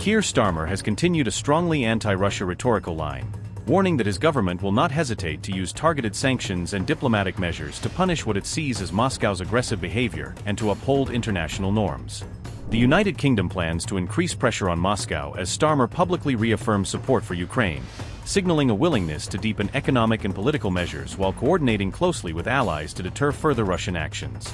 Keir Starmer has continued a strongly anti-Russia rhetorical line, warning that his government will not hesitate to use targeted sanctions and diplomatic measures to punish what it sees as Moscow's aggressive behavior and to uphold international norms. The United Kingdom plans to increase pressure on Moscow as Starmer publicly reaffirms support for Ukraine, signaling a willingness to deepen economic and political measures while coordinating closely with allies to deter further Russian actions.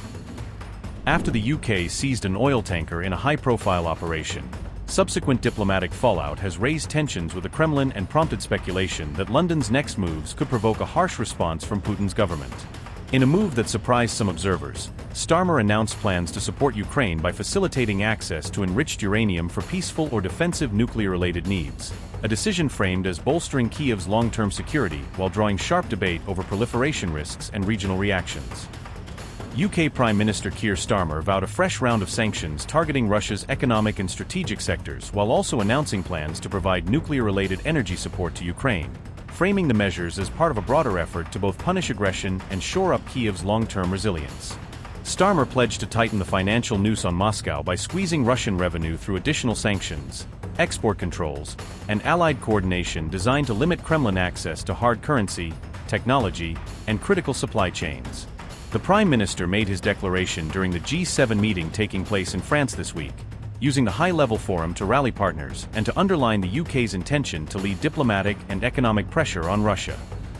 After the UK seized an oil tanker in a high-profile operation, subsequent diplomatic fallout has raised tensions with the Kremlin and prompted speculation that London's next moves could provoke a harsh response from Putin's government. In a move that surprised some observers, Starmer announced plans to support Ukraine by facilitating access to enriched uranium for peaceful or defensive nuclear-related needs, a decision framed as bolstering Kyiv's long-term security while drawing sharp debate over proliferation risks and regional reactions. UK Prime Minister Keir Starmer vowed a fresh round of sanctions targeting Russia's economic and strategic sectors while also announcing plans to provide nuclear-related energy support to Ukraine, framing the measures as part of a broader effort to both punish aggression and shore up Kyiv's long-term resilience. Starmer pledged to tighten the financial noose on Moscow by squeezing Russian revenue through additional sanctions, export controls, and allied coordination designed to limit Kremlin access to hard currency, technology, and critical supply chains. The Prime Minister made his declaration during the G7 meeting taking place in France this week, using the high-level forum to rally partners and to underline the UK's intention to lead diplomatic and economic pressure on Russia.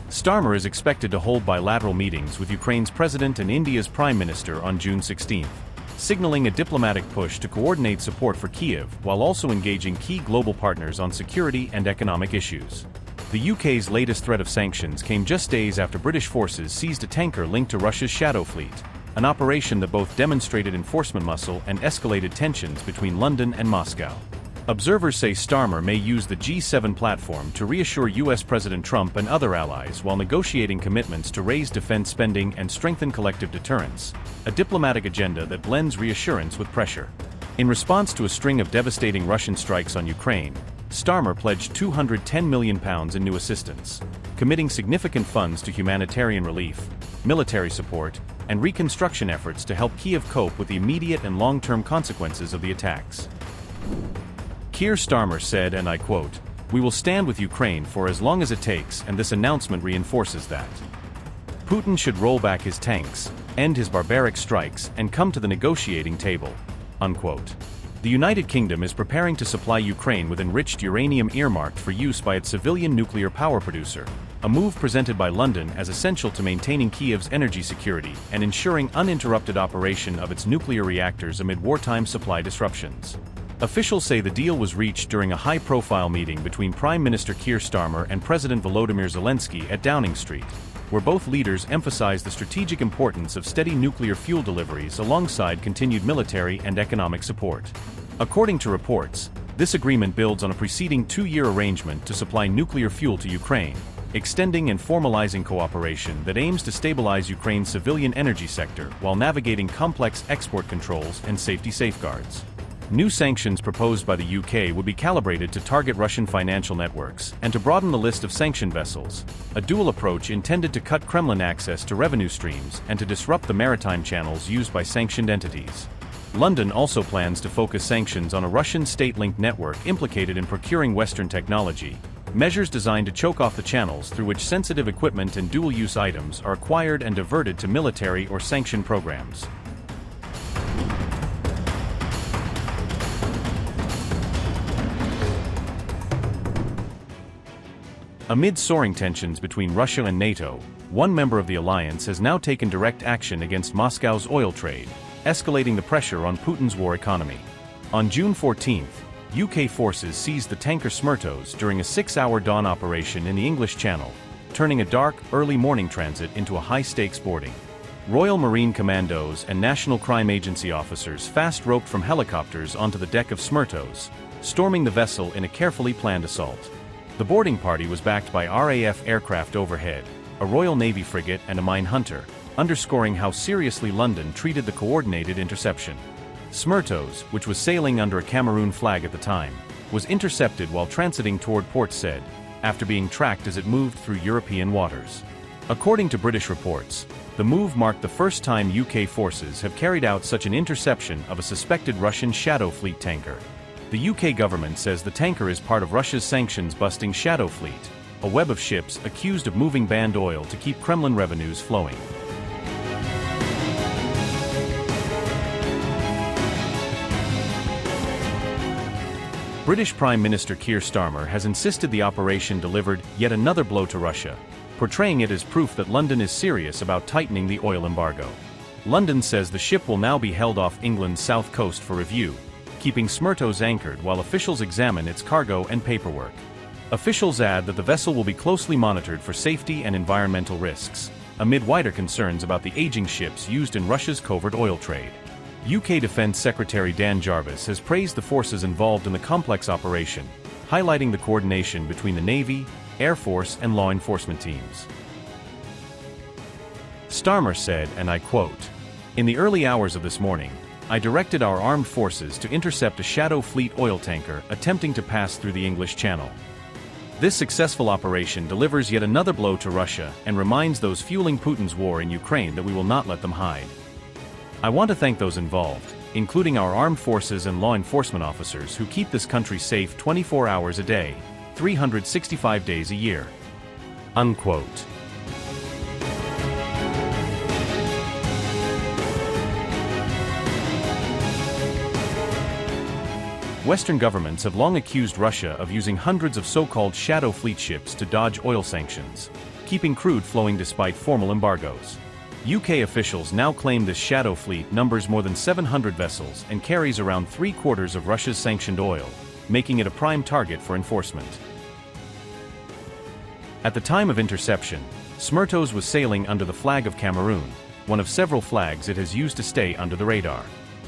Starmer is expected to hold bilateral meetings with Ukraine's president and India's prime minister on June 16, signaling a diplomatic push to coordinate support for Kyiv while also engaging key global partners on security and economic issues. The UK's latest threat of sanctions came just days after British forces seized a tanker linked to Russia's Shadow Fleet, an operation that both demonstrated enforcement muscle and escalated tensions between London and Moscow. Observers say Starmer may use the G7 platform to reassure US President Trump and other allies while negotiating commitments to raise defense spending and strengthen collective deterrence, a diplomatic agenda that blends reassurance with pressure. In response to a string of devastating Russian strikes on Ukraine, Starmer pledged £210 million in new assistance, committing significant funds to humanitarian relief, military support, and reconstruction efforts to help Kyiv cope with the immediate and long-term consequences of the attacks. Keir Starmer said, and I quote, "We will stand with Ukraine for as long as it takes, and this announcement reinforces that. Putin should roll back his tanks, end his barbaric strikes, and come to the negotiating table." Unquote. The United Kingdom is preparing to supply Ukraine with enriched uranium earmarked for use by its civilian nuclear power producer, a move presented by London as essential to maintaining Kyiv's energy security and ensuring uninterrupted operation of its nuclear reactors amid wartime supply disruptions. Officials say the deal was reached during a high-profile meeting between Prime Minister Keir Starmer and President Volodymyr Zelensky at Downing Street, where both leaders emphasized the strategic importance of steady nuclear fuel deliveries alongside continued military and economic support. According to reports, this agreement builds on a preceding two-year arrangement to supply nuclear fuel to Ukraine, extending and formalizing cooperation that aims to stabilize Ukraine's civilian energy sector while navigating complex export controls and safety safeguards. New sanctions proposed by the UK would be calibrated to target Russian financial networks and to broaden the list of sanctioned vessels, a dual approach intended to cut Kremlin access to revenue streams and to disrupt the maritime channels used by sanctioned entities. London also plans to focus sanctions on a Russian state-linked network implicated in procuring Western technology, measures designed to choke off the channels through which sensitive equipment and dual-use items are acquired and diverted to military or sanctioned programs. Amid soaring tensions between Russia and NATO, one member of the alliance has now taken direct action against Moscow's oil trade, escalating the pressure on Putin's war economy. On June 14, UK forces seized the tanker Smertos during a 6-hour dawn operation in the English Channel, turning a dark, early morning transit into a high-stakes boarding. Royal Marine Commandos and National Crime Agency officers fast-roped from helicopters onto the deck of Smertos, storming the vessel in a carefully planned assault. The boarding party was backed by RAF aircraft overhead, a Royal Navy frigate and a mine hunter, underscoring how seriously London treated the coordinated interception. Smertos, which was sailing under a Cameroon flag at the time, was intercepted while transiting toward Port Said, after being tracked as it moved through European waters. According to British reports, the move marked the first time UK forces have carried out such an interception of a suspected Russian Shadow Fleet tanker. The UK government says the tanker is part of Russia's sanctions-busting shadow fleet, a web of ships accused of moving banned oil to keep Kremlin revenues flowing. British Prime Minister Keir Starmer has insisted the operation delivered yet another blow to Russia, portraying it as proof that London is serious about tightening the oil embargo. London says the ship will now be held off England's south coast for review, keeping Smertos anchored while officials examine its cargo and paperwork. Officials add that the vessel will be closely monitored for safety and environmental risks, amid wider concerns about the aging ships used in Russia's covert oil trade. UK Defence Secretary Dan Jarvis has praised the forces involved in the complex operation, highlighting the coordination between the Navy, Air Force, and law enforcement teams. Starmer said, and I quote, "In the early hours of this morning, I directed our armed forces to intercept a shadow fleet oil tanker attempting to pass through the English Channel. This successful operation delivers yet another blow to Russia and reminds those fueling Putin's war in Ukraine that we will not let them hide. I want to thank those involved, including our armed forces and law enforcement officers who keep this country safe 24 hours a day, 365 days a year." Unquote. Western governments have long accused Russia of using hundreds of so-called shadow fleet ships to dodge oil sanctions, keeping crude flowing despite formal embargoes. UK officials now claim this shadow fleet numbers more than 700 vessels and carries around 3/4 of Russia's sanctioned oil, making it a prime target for enforcement. At the time of interception, Smertos was sailing under the flag of Cameroon, one of several flags it has used to stay under the radar.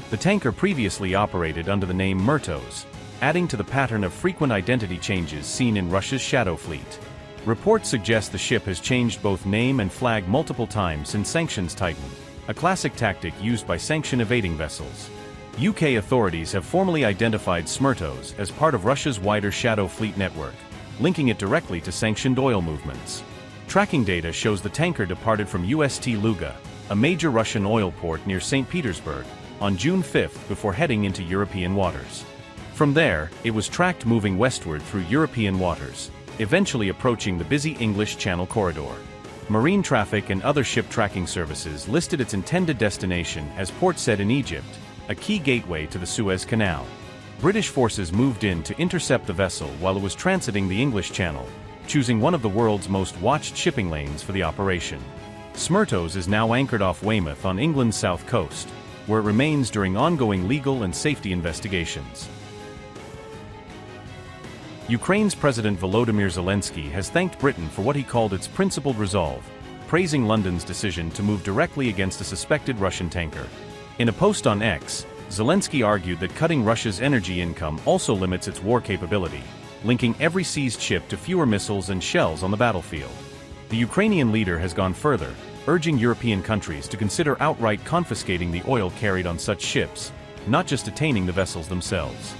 The tanker previously operated under the name Mertos, adding to the pattern of frequent identity changes seen in Russia's shadow fleet. Reports suggest the ship has changed both name and flag multiple times since sanctions tightened, a classic tactic used by sanction-evading vessels. UK authorities have formally identified Smertos as part of Russia's wider shadow fleet network, linking it directly to sanctioned oil movements. Tracking data shows the tanker departed from UST Luga, a major Russian oil port near St. Petersburg, on June 5 before heading into European waters. From there, it was tracked moving westward through European waters, eventually approaching the busy English Channel corridor. Marine traffic and other ship tracking services listed its intended destination as Port Said in Egypt, a key gateway to the Suez Canal. British forces moved in to intercept the vessel while it was transiting the English Channel, choosing one of the world's most watched shipping lanes for the operation. Smertos is now anchored off Weymouth on England's south coast, where it remains during ongoing legal and safety investigations. Ukraine's President Volodymyr Zelensky has thanked Britain for what he called its principled resolve, praising London's decision to move directly against a suspected Russian tanker. In a post on X, Zelensky argued that cutting Russia's energy income also limits its war capability, linking every seized ship to fewer missiles and shells on the battlefield. The Ukrainian leader has gone further, urging European countries to consider outright confiscating the oil carried on such ships, not just detaining the vessels themselves.